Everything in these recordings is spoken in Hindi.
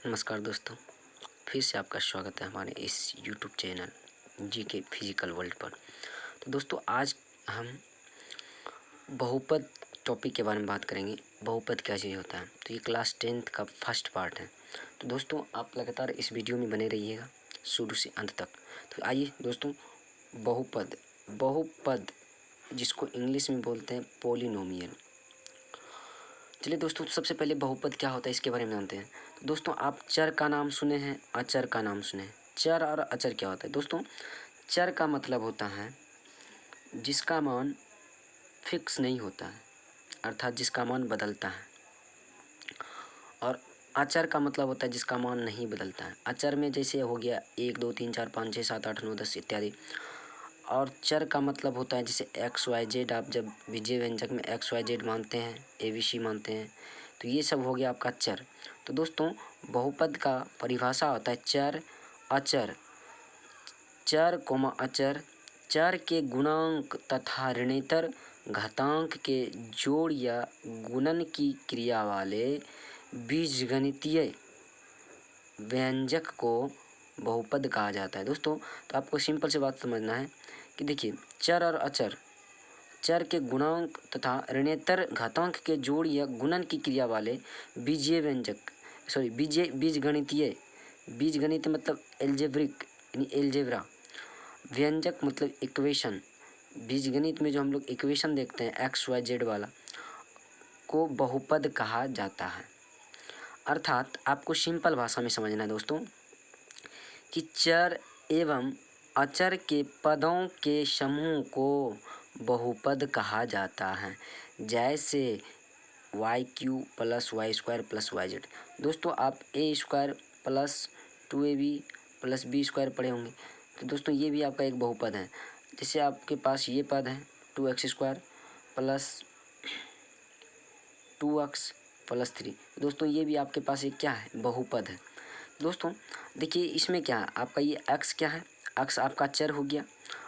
नमस्कार दोस्तों, फिर से आपका स्वागत है हमारे इस यूट्यूब चैनल जी के फिजिकल वर्ल्ड पर। तो दोस्तों आज हम बहुपद टॉपिक के बारे में बात करेंगे। बहुपद क्या चीज़ होता है, तो ये क्लास 10th का फर्स्ट पार्ट है। तो दोस्तों आप लगातार इस वीडियो में बने रहिएगा शुरू से अंत तक। तो आइए दोस्तों, बहुपद जिसको इंग्लिश में बोलते हैं पॉलिनोमियल। चलिए दोस्तों, सबसे पहले बहुपद क्या होता है इसके बारे में जानते हैं। तो दोस्तों आप चर का नाम सुने हैं, अचर का नाम सुने हैं। चर और अचर क्या होता है दोस्तों? चर का मतलब होता है जिसका मान फिक्स नहीं होता है, अर्थात जिसका मान बदलता है। और अचर का मतलब होता है जिसका मान नहीं बदलता है। अचर में जैसे हो गया 1 2 3 4 5 6 7 8 9 10 इत्यादि। और चर का मतलब होता है जैसे एक्स वाई जेड। आप जब विजय व्यंजक में एक्स वाई जेड मानते हैं, ABC मानते हैं, तो ये सब हो गया आपका चर। तो दोस्तों बहुपद का परिभाषा होता है चर, अचर, चर कोमा अचर, चर के गुणांक तथा ऋणेतर घातांक के जोड़ या गुणन की क्रिया वाले बीजगणितीय व्यंजक को बहुपद कहा जाता है। दोस्तों तो आपको सिंपल सी बात समझना है कि देखिए, चर और अचर, चर के गुणांक तथा ऋणेतर घातांक के जोड़ या गुणन की क्रिया वाले बीजगणितीय, बीजगणित मतलब एल्जेब्रिक यानी एल्जेब्रा, व्यंजक मतलब इक्वेशन, बीजगणित में जो हम लोग इक्वेशन देखते हैं एक्स वाई जेड वाला, को बहुपद कहा जाता है। अर्थात आपको सिंपल भाषा में समझना है दोस्तों कि चर एवं अचर के पदों के समूह को बहुपद कहा जाता है। जैसे YQ plus Y square plus Y Z. दोस्तों आप A² plus 2AB plus B² पढ़े होंगे, तो दोस्तों ये भी आपका एक बहुपद है। जैसे आपके पास ये पद है 2x² प्लस 2x प्लस 3। दोस्तों ये भी आपके पास एक क्या है, बहुपद है। दोस्तों देखिए इसमें क्या है, आपका ये x क्या है, x आपका चर हो गया,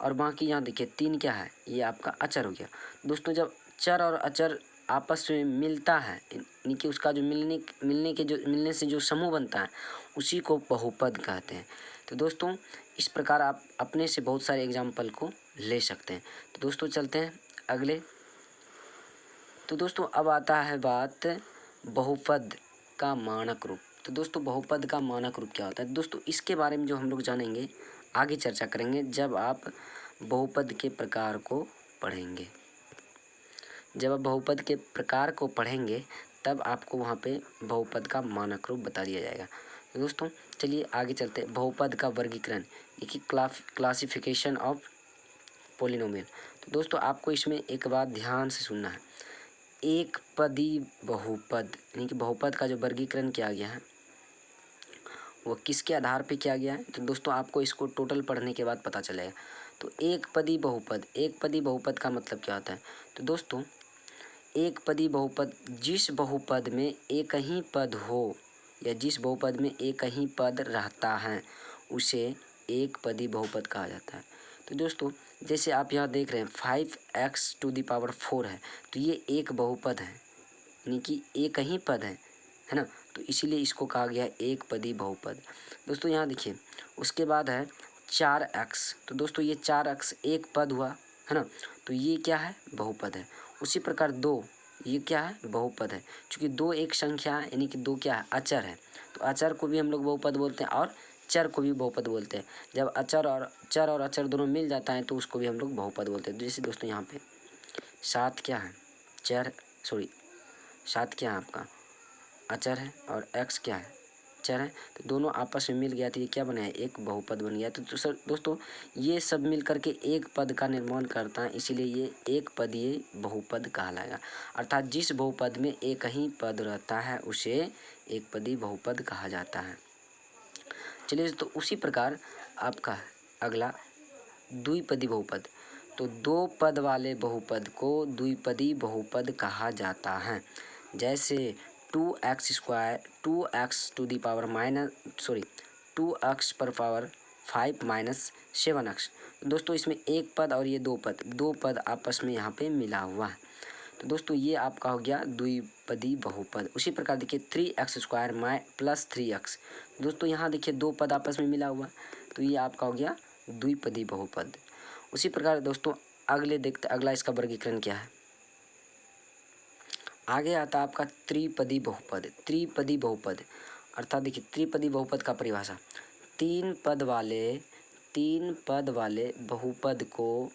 और बाकी यहाँ देखिए 3 क्या है, ये आपका अचर हो गया। दोस्तों जब चर और अचर आपस में मिलता है, यानी कि उसका जो मिलने से जो समूह बनता है, उसी को बहुपद कहते हैं। तो दोस्तों इस प्रकार आप अपने से बहुत सारे एग्जाम्पल को ले सकते हैं। तो दोस्तों चलते हैं अगले। तो दोस्तों अब आता है बात बहुपद का मानक रूप। तो दोस्तों बहुपद का मानक रूप क्या होता है दोस्तों, इसके बारे में जो हम लोग जानेंगे, आगे चर्चा करेंगे जब आप बहुपद के प्रकार को पढ़ेंगे। जब आप बहुपद के प्रकार को पढ़ेंगे तब आपको वहाँ पे बहुपद का मानक रूप बता दिया जाएगा। तो दोस्तों चलिए आगे चलते हैं। बहुपद का वर्गीकरण, देखिए क्लासिफिकेशन ऑफ पॉलिनोमियल। तो दोस्तों आपको इसमें एक बात ध्यान से सुनना है, एक पदी बहुपद यानी कि बहुपद का जो वर्गीकरण किया गया है वो किसके आधार पे किया गया है, तो दोस्तों आपको इसको टोटल पढ़ने के बाद पता चलेगा। तो एक पदी बहुपद का मतलब क्या होता है, तो दोस्तों एक पदी बहुपद जिस बहुपद में एक ही पद हो या जिस बहुपद में एक ही पद रहता है उसे एक पदी बहुपद कहा जाता है। तो दोस्तों जैसे आप यहाँ देख रहे हैं 5x⁴ है, तो ये एक बहुपद है, यानी कि एक ही पद है ना, तो इसीलिए इसको कहा गया है एक पदी बहुपद। दोस्तों यहाँ देखिए उसके बाद है 4x। तो दोस्तों ये 4x एक पद हुआ है ना, तो ये क्या है, बहुपद है। उसी प्रकार 2, ये क्या है, बहुपद है। चूँकि 2 एक संख्या है, यानी कि 2 क्या है, अचर है, तो अचर को भी हम लोग बहुपद बोलते हैं और चर को भी बहुपद बोलते हैं। जब चर और अचर दोनों मिल जाता है तो उसको भी हम लोग बहुपद बोलते हैं। जैसे दोस्तों यहाँ पे 7 क्या है, 7 क्या है आपका अचर है और x क्या है, चर है, तो दोनों आपस में मिल गया तो ये क्या बना है, एक बहुपद बन गया। तो दोस्तों ये सब मिल करके एक पद का निर्माण करता है, इसीलिए ये एक पदीय बहुपद कहलाएगा। अर्थात जिस बहुपद में एक ही पद रहता है उसे एक पदी बहुपद कहा जाता है। चलिए तो उसी प्रकार आपका अगला द्विपदी बहुपद। तो 2 पद वाले बहुपद को द्विपदी बहुपद कहा जाता है। जैसे 2x पर पावर 5 माइनस 7x। दोस्तों इसमें एक पद और ये 2 पद आपस में यहाँ पे मिला हुआ है। तो दोस्तों ये आपका हो गया द्विपदी बहुपद। उसी प्रकार देखिए 3x² प्लस 3x, दोस्तों यहाँ देखिए दो पद आपस में मिला हुआ, तो ये आपका हो गया द्विपदी बहुपद। उसी प्रकार दोस्तों अगले देखते, अगला इसका वर्गीकरण क्या है। आगे आता है आपका त्रिपदी बहुपद। त्रिपदी बहुपद अर्थात देखिए त्रिपदी बहुपद का परिभाषा, तीन पद वाले बहुपद को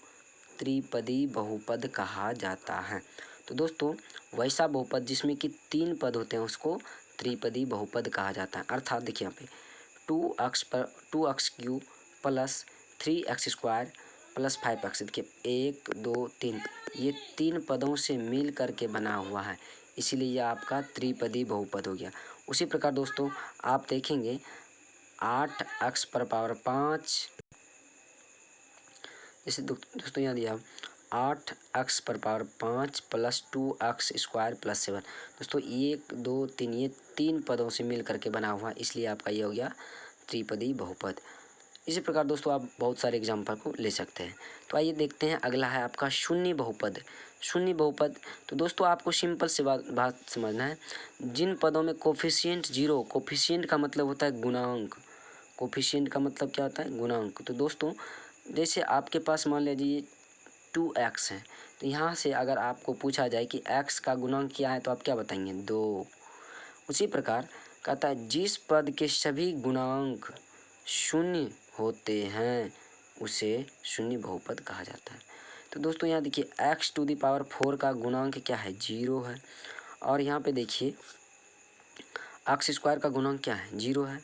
त्रिपदी बहुपद कहा जाता है। तो दोस्तों वैसा बहुपद जिसमें कि तीन पद होते हैं उसको त्रिपदी बहुपद कहा जाता है। अर्थात देखिए यहाँ पे 2x³ plus 3x² plus 5x, देखिए 1 2 3 ये तीन पदों से मिल करके बना हुआ है, इसीलिए यह आपका त्रिपदी बहुपद हो गया। उसी प्रकार दोस्तों आप देखेंगे 8x⁵, जैसे दोस्तों यहाँ दिया 8x⁵ प्लस 2x² प्लस 7, दोस्तों 1 2 3 ये तीन पदों से मिल करके बना हुआ, इसलिए आपका ये हो गया त्रिपदी बहुपद। इसी प्रकार दोस्तों आप बहुत सारे एग्जाम्पल को ले सकते हैं। तो आइए देखते हैं, अगला है आपका शून्य बहुपद। शून्य बहुपद, तो दोस्तों आपको सिंपल से बात समझना है, जिन पदों में कोफिशिएंट 0, कोफिशिएंट का मतलब होता है गुणांक, कोफिशिएंट का मतलब क्या होता है गुणांक। तो दोस्तों जैसे आपके पास मान लीजिए 2x है, तो यहाँ से अगर आपको पूछा जाए कि x का गुणांक क्या है तो आप क्या बताएंगे 2। उसी प्रकार कहता है जिस पद के सभी गुणांक शून्य होते हैं उसे शून्य बहुपद कहा जाता है। तो दोस्तों यहाँ देखिए x⁴ का गुणांक क्या है 0 है, और यहाँ पे देखिए x² का गुणांक क्या है 0 है।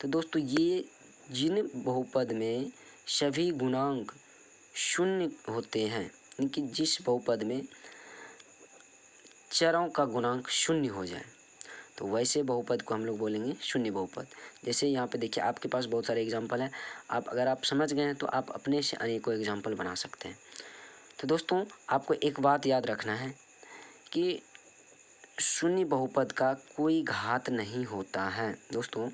तो दोस्तों ये जिन बहुपद में सभी गुणांक शून्य होते हैं, यानी कि जिस बहुपद में चरों का गुणांक शून्य हो जाए, तो वैसे बहुपद को हम लोग बोलेंगे शून्य बहुपद। जैसे यहाँ पे देखिए आपके पास बहुत सारे एग्जाम्पल हैं, अगर आप समझ गए हैं तो आप अपने से अनेकों एग्जाम्पल बना सकते हैं। तो दोस्तों आपको एक बात याद रखना है कि शून्य बहुपद का कोई घात नहीं होता है। दोस्तों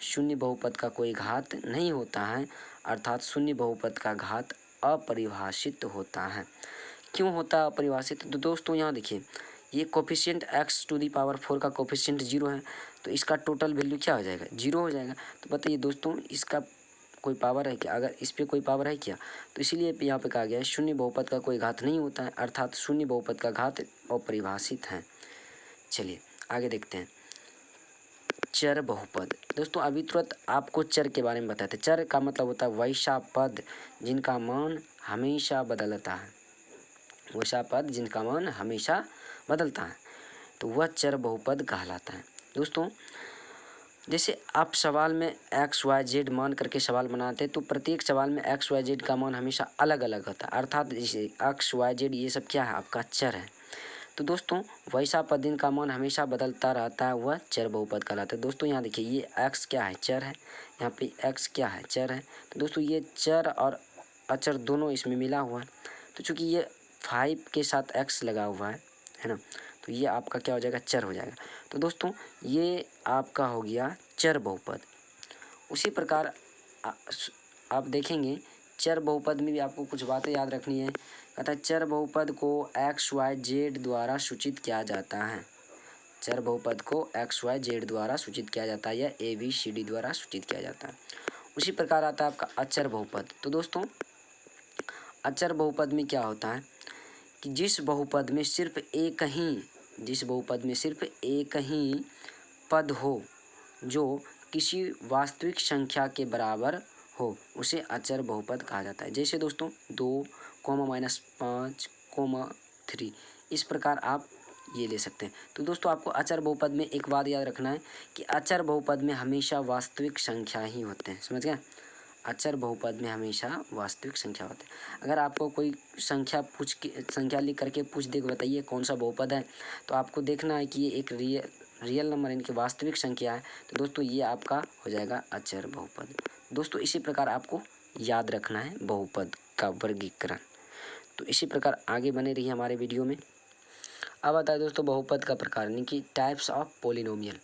शून्य बहुपद का कोई घात नहीं होता है, अर्थात शून्य बहुपद का घात अपरिभाषित होता है। क्यों होता है अपरिभाषित? तो दोस्तों यहाँ देखिए ये कोफिशिएंट x⁴ का कोफिशिएंट 0 है, तो इसका टोटल वैल्यू क्या हो जाएगा 0 हो जाएगा। तो बताइए दोस्तों इसका कोई पावर है क्या? अगर इस पे कोई पावर है क्या? तो इसीलिए यहाँ पे कहा गया है शून्य बहुपद का कोई घात नहीं होता है, अर्थात शून्य बहुपद का घात अपरिभाषित है। चलिए आगे देखते हैं चर बहुपद। दोस्तों अभी तुरंत आपको चर के बारे में बताए थे। चर का मतलब होता है वैसा पद जिनका मान हमेशा बदलता है, वैसा पद जिनका मान हमेशा बदलता है, तो वह चर बहुपद कहलाता है। दोस्तों जैसे आप सवाल में x,y,z मान करके सवाल बनाते हैं, तो प्रत्येक सवाल में x,y,z का मान हमेशा अलग अलग होता है, अर्थात जैसे x,y,z ये सब क्या है आपका चर है। तो दोस्तों वैसा पद जिनका मान हमेशा बदलता रहता है वह चर बहुपद कहलाता है। दोस्तों यहाँ देखिए ये x क्या है चर है, यहाँ पे x क्या है चर है। तो दोस्तों ये चर और अचर दोनों इसमें मिला हुआ है, तो चूँकि ये 5 के साथ x लगा हुआ है ना, तो ये आपका क्या हो जाएगा चर हो जाएगा। तो दोस्तों ये आपका हो गया चर बहुपद। उसी प्रकार आप देखेंगे चर बहुपद में भी आपको कुछ बातें याद रखनी है। कहता है चर बहुपद को x,y,z द्वारा सूचित किया जाता है। चर बहुपद को x,y,z द्वारा सूचित किया जाता है या ABCD द्वारा सूचित किया जाता है। उसी प्रकार आता है आपका अचर बहुपद। तो दोस्तों अचर बहुपद में क्या होता है कि जिस बहुपद में सिर्फ एक ही पद हो जो किसी वास्तविक संख्या के बराबर हो उसे अचर बहुपद कहा जाता है। जैसे दोस्तों 2, -5, 3 इस प्रकार आप ये ले सकते हैं। तो दोस्तों आपको अचर बहुपद में एक बात याद रखना है कि अचर बहुपद में हमेशा वास्तविक संख्या ही होते हैं, समझ गए? अचर बहुपद में हमेशा वास्तविक संख्या होते हैं। अगर आपको कोई संख्या लिख करके पूछ दे बताइए कौन सा बहुपद है, तो आपको देखना है कि ये एक रियल नंबर इनकी वास्तविक संख्या है, तो दोस्तों ये आपका हो जाएगा अचर बहुपद। दोस्तों इसी प्रकार आपको याद रखना है बहुपद का वर्गीकरण। तो इसी प्रकार आगे बने रहिए हमारे वीडियो में। अब आता है दोस्तों बहुपद का प्रकार, यानी कि टाइप्स ऑफ पॉलिनोमियल।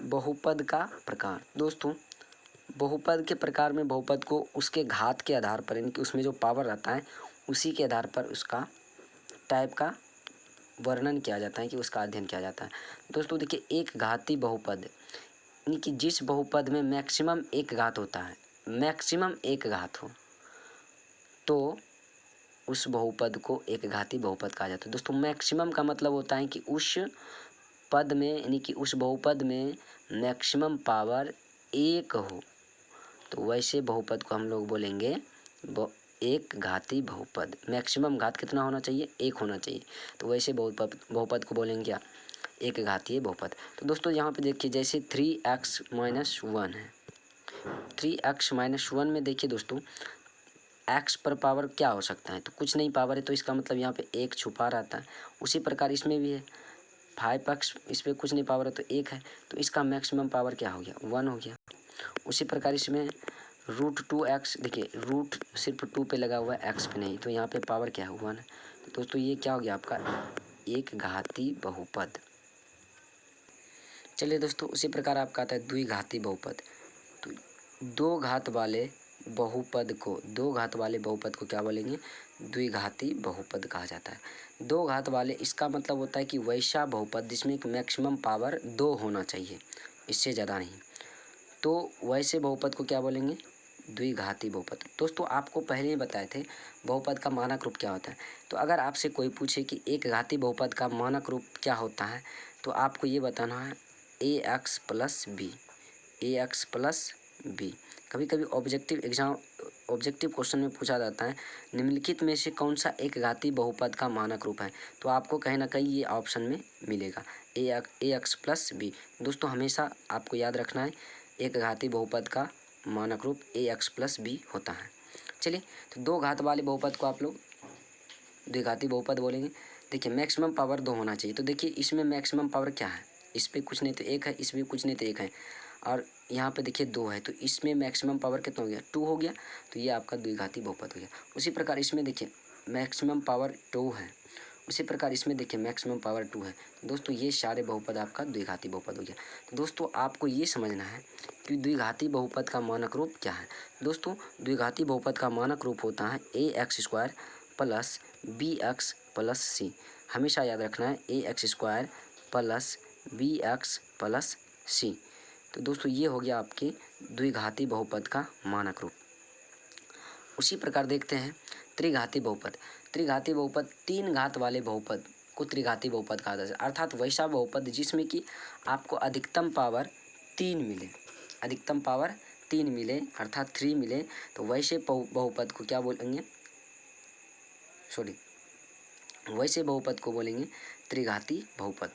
बहुपद का प्रकार, दोस्तों बहुपद के प्रकार में बहुपद को उसके घात के आधार पर, यानी कि उसमें जो पावर रहता है उसी के आधार पर उसका टाइप का वर्णन किया जाता है, कि उसका अध्ययन किया जाता है। दोस्तों देखिए, एक घाती बहुपद यानी कि जिस बहुपद में मैक्सिमम एक घात होता है, मैक्सिमम एक घात हो, तो उस बहुपद को एक घाती बहुपद कहा जाता है। दोस्तों मैक्सिमम का मतलब होता है कि उस पद में यानी कि उस बहुपद में मैक्सिमम पावर एक हो, तो वैसे बहुपद को हम लोग बोलेंगे एक घाती बहुपद। मैक्सिमम घात कितना होना चाहिए? एक होना चाहिए, तो वैसे बहुपद को बोलेंगे क्या? एक घातीय बहुपद। तो दोस्तों यहाँ पे देखिए, जैसे 3x-1 है, 3x-1 में देखिए दोस्तों, x पर पावर क्या हो सकता है? तो कुछ नहीं पावर है, तो इसका मतलब यहाँ पे एक छुपा रहता है। उसी प्रकार इसमें भी है, 5x, इस पर कुछ नहीं पावर है तो एक है, तो इसका मैक्सिमम पावर क्या हो गया? 1 हो गया। उसी प्रकार इसमें √2x, देखिए रूट सिर्फ 2 पे लगा हुआ है, x पे नहीं, तो यहाँ पे पावर क्या है? 1 है। तो दोस्तों ये क्या हो गया आपका? एक घाती बहुपद। चलिए दोस्तों, उसी प्रकार आपका आता है द्विघाती बहुपद। तो दो घात वाले बहुपद को क्या बोलेंगे? द्विघाती बहुपद कहा जाता है। दो घात वाले, इसका मतलब होता है कि वैसा बहुपद जिसमें मैक्सिमम पावर 2 होना चाहिए, इससे ज़्यादा नहीं, तो वैसे बहुपद को क्या बोलेंगे? द्विघाती बहुपद। दोस्तों आपको पहले ही बताए थे बहुपद का मानक रूप क्या होता है। तो अगर आपसे कोई पूछे कि एक घाती बहुपद का मानक रूप क्या होता है, तो आपको ये बताना है ax + b, ax + b। कभी कभी ऑब्जेक्टिव क्वेश्चन में पूछा जाता है निम्नलिखित में से कौन सा एक घाती बहुपद का मानक रूप है, तो आपको कहीं ना कहीं ये ऑप्शन में मिलेगा ax + b। दोस्तों हमेशा आपको याद रखना है एक घाती बहुपद का मानक रूप ax + b होता है। चलिए, तो दो घात वाले बहुपद को आप लोग द्विघाती बहुपद बोलेंगे। देखिए मैक्सिमम पावर 2 होना चाहिए, तो देखिए इसमें मैक्सिमम पावर क्या है? इस पर कुछ नहीं तो एक है, इस पर कुछ नहीं तो एक है, और यहाँ पे देखिए 2 है, तो इसमें मैक्सिमम पावर कितना हो गया? 2 हो गया, तो ये आपका द्विघाती बहुपद हो गया। उसी प्रकार इसमें देखिए मैक्सिमम पावर 2 है, उसी प्रकार इसमें देखिए मैक्सिमम पावर 2 है। दोस्तों ये सारे बहुपद आपका द्विघाती बहुपद हो गया। तो दोस्तों आपको ये समझना है कि द्विघाती बहुपद का मानक रूप क्या है। दोस्तों द्विघाती बहुपद का मानक रूप होता है ax² + bx + c। हमेशा याद रखना है ax² + bx + c। तो दोस्तों ये हो गया आपकी द्विघाती बहुपद का मानक रूप। उसी प्रकार देखते हैं त्रिघाती बहुपद। त्रिघाती बहुपद, तीन घात वाले बहुपद को त्रिघाती बहुपद कहा जाता है, अर्थात वैसा बहुपद जिसमें कि आपको अधिकतम पावर 3 मिले, अधिकतम पावर 3 मिले अर्थात 3 मिले, तो वैसे बहुपद को क्या बोलेंगे? वैसे बहुपद को बोलेंगे त्रिघाती बहुपद।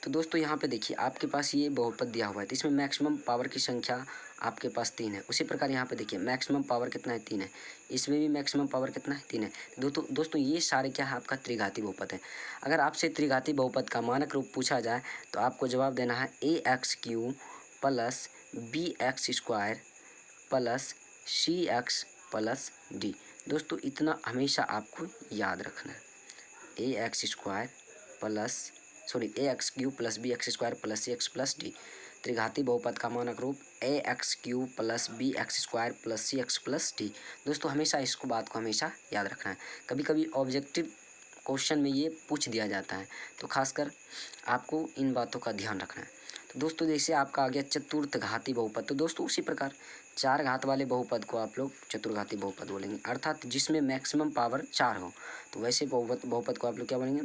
तो दोस्तों यहाँ पे देखिए आपके पास ये बहुपद दिया हुआ है, तो इसमें मैक्सिमम पावर की संख्या आपके पास 3 है। उसी प्रकार यहाँ पे देखिए मैक्सिमम पावर कितना है? 3 है। इसमें भी मैक्सिमम पावर कितना है? 3 है। दोस्तों ये सारे क्या है? आपका त्रिघाती बहुपद है। अगर आपसे त्रिघाती बहुपद का मानक रूप पूछा जाए तो आपको जवाब देना है ax³ + bx² + cx + d। दोस्तों इतना हमेशा आपको याद रखना है, ax³ + bx² + cx + d। त्रिघाती बहुपद का मानक रूप ax³ + bx² + cx + d। दोस्तों हमेशा इसको बात को हमेशा याद रखना है। कभी कभी ऑब्जेक्टिव क्वेश्चन में ये पूछ दिया जाता है, तो खासकर आपको इन बातों का ध्यान रखना है। तो दोस्तों जैसे आपका आ गया चतुर्थ घाती बहुपद, तो दोस्तों उसी प्रकार 4 घात वाले बहुपद को आप लोग चतुर्घाती बहुपद बोलेंगे, अर्थात जिसमें मैक्सिमम पावर 4 हो, तो वैसे बहुपद को आप लोग क्या बोलेंगे?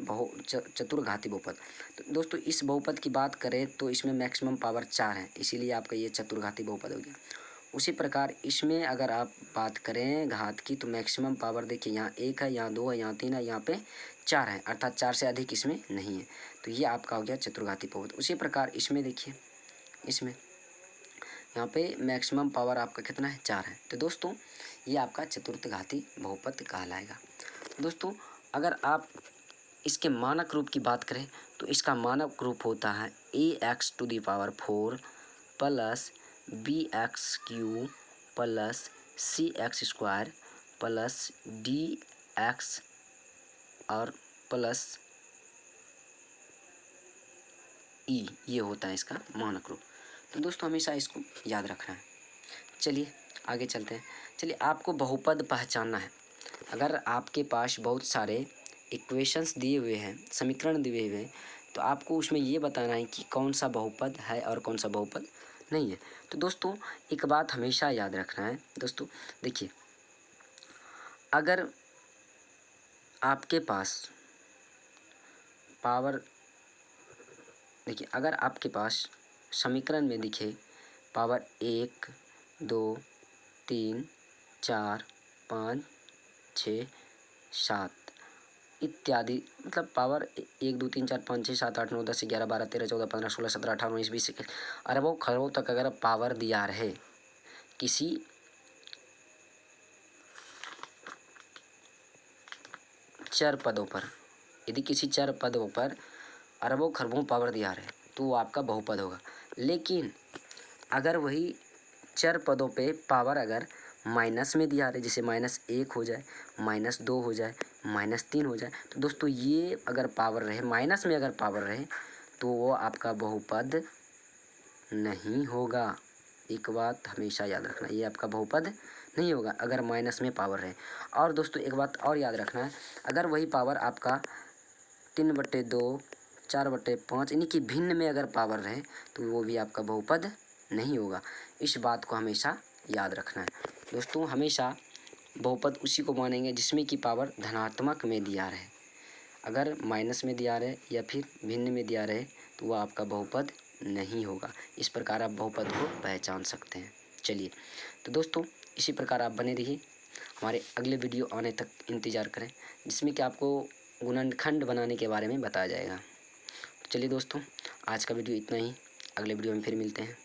चतुर्घाती बहुपद। तो दोस्तों इस बहुपद की बात करें तो इसमें मैक्सिमम पावर 4 है, इसीलिए आपका ये चतुर्घाती बहुपद हो गया। उसी प्रकार इसमें अगर आप बात करें घात की, तो मैक्सिमम पावर देखिए यहाँ 1 है, यहाँ 2 है, यहाँ 3 है, यहाँ पे 4 है, अर्थात 4 से अधिक इसमें नहीं है, तो ये आपका हो गया चतुर्घाती बहुपद। उसी प्रकार इसमें देखिए, इसमें यहाँ पे मैक्सिमम पावर आपका कितना है? 4 है, तो दोस्तों ये आपका चतुर्थ घाती बहुपद कहलाएगा। दोस्तों अगर आप इसके मानक रूप की बात करें तो इसका मानक रूप होता है ax⁴ + bx³ + cx² + dx और प्लस ई, ये होता है इसका मानक रूप। तो दोस्तों हमेशा इसको याद रखना है। चलिए आगे चलते हैं। चलिए आपको बहुपद पहचानना है। अगर आपके पास बहुत सारे इक्वेशंस दिए हुए हैं, समीकरण दिए हुए हैं, तो आपको उसमें ये बताना है कि कौन सा बहुपद है और कौन सा बहुपद नहीं है। तो दोस्तों एक बात हमेशा याद रखना है दोस्तों, देखिए अगर आपके पास पावर, देखिए अगर आपके पास समीकरण में दिखे पावर 1 2 3 4 5 6 7 इत्यादि, मतलब पावर 1 2 3 4 5 6 7 8 9 10 11 12 13 14 15 16 17 18 19 20 21 अरबों खरबों तक अगर पावर दिया रहे किसी चर पदों पर, यदि किसी चर पदों पर अरबों खरबों पावर दिया रहे तो वो आपका बहुपद होगा। लेकिन अगर वही चर पदों पे पावर अगर माइनस में दिया रहे, जैसे -1 हो जाए, -2 हो जाए, -3 हो जाए, तो दोस्तों ये अगर पावर रहे, माइनस में अगर पावर रहे तो वो आपका बहुपद नहीं होगा। एक बात हमेशा याद रखना, ये आपका बहुपद नहीं होगा अगर माइनस में पावर रहे। और दोस्तों एक बात और याद रखना है, अगर वही पावर आपका 3/2 4/5 यानी कि भिन्न में अगर पावर रहे तो वो भी आपका बहुपद नहीं होगा। इस बात को हमेशा याद रखना है दोस्तों। हमेशा बहुपद उसी को मानेंगे जिसमें कि पावर धनात्मक में दिया रहे। अगर माइनस में दिया रहे या फिर भिन्न में दिया रहे तो वह आपका बहुपद नहीं होगा। इस प्रकार आप बहुपद को पहचान सकते हैं। चलिए तो दोस्तों इसी प्रकार आप बने रहिए, हमारे अगले वीडियो आने तक इंतज़ार करें जिसमें कि आपको गुणनखंड बनाने के बारे में बताया जाएगा। तो चलिए दोस्तों आज का वीडियो इतना ही, अगले वीडियो में फिर मिलते हैं।